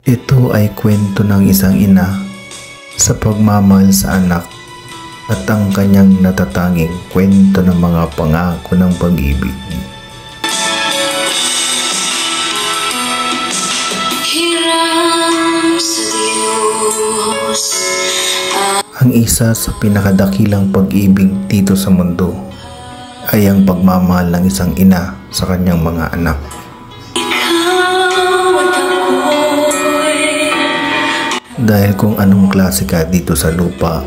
Ito ay kwento ng isang ina sa pagmamahal sa anak at ang kanyang natatanging kwento ng mga pangako ng pag-ibig. Ang isa sa pinakadakilang pag-ibig dito sa mundo ay ang pagmamahal ng isang ina sa kanyang mga anak. Dahil kung anong klase ka dito sa lupa,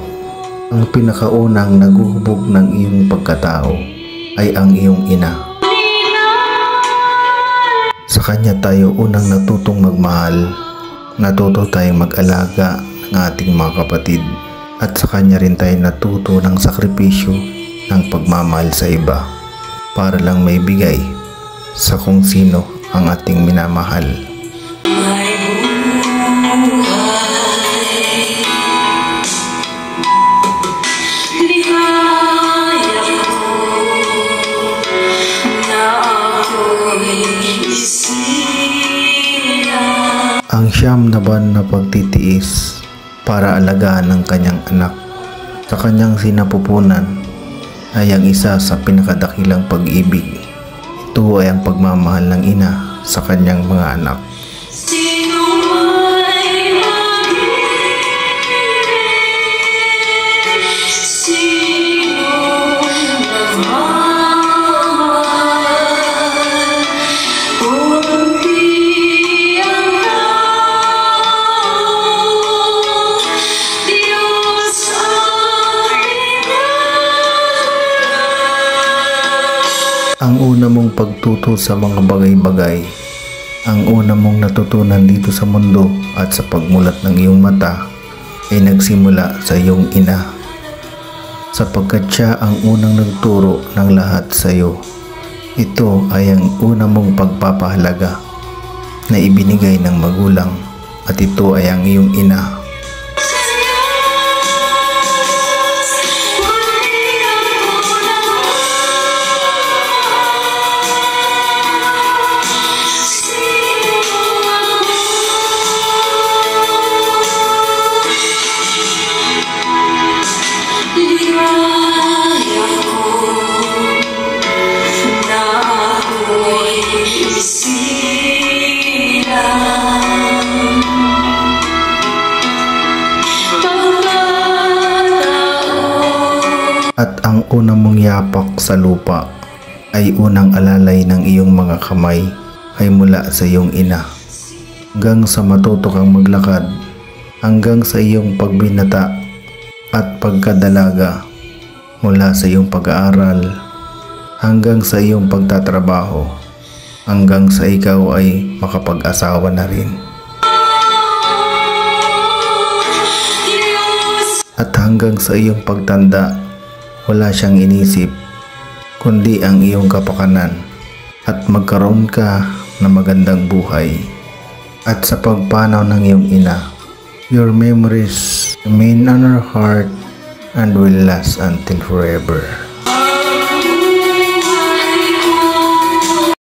ang pinakaunang naguhubog ng iyong pagkatao ay ang iyong ina. Sa kanya tayo unang natutong magmahal, natuto tayong mag-alaga ng ating mga kapatid, at sa kanya rin tayo natuto ng sakripisyo ng pagmamahal sa iba para lang may bigay sa kung sino ang ating minamahal. Ang siyam na buwan na pagtitiis para alagaan ng kanyang anak sa kanyang sinapupunan ay ang isa sa pinakadakilang pag-ibig. Ito ay ang pagmamahal ng ina sa kanyang mga anak. Ang una mong pagtuto sa mga bagay-bagay, ang una mong natutunan dito sa mundo at sa pagmulat ng iyong mata ay nagsimula sa iyong ina, sapagkat siya ang unang nagturo ng lahat sa iyo. Ito ay ang una mong pagpapahalaga na ibinigay ng magulang, at ito ay ang iyong ina. At ang unang mong yapak sa lupa ay unang alalay ng iyong mga kamay ay mula sa iyong ina. Hanggang sa matuto kang maglakad, hanggang sa iyong pagbinata at pagkadalaga, mula sa iyong pag-aaral, hanggang sa iyong pagtatrabaho, hanggang sa ikaw ay makapag-asawa na rin. At hanggang sa iyong pagtanda, wala siyang inisip kundi ang iyong kapakanan at magkaroon ka ng magandang buhay. At sa pagpanaw ng iyong ina, your memories remain on her heart and will last until forever.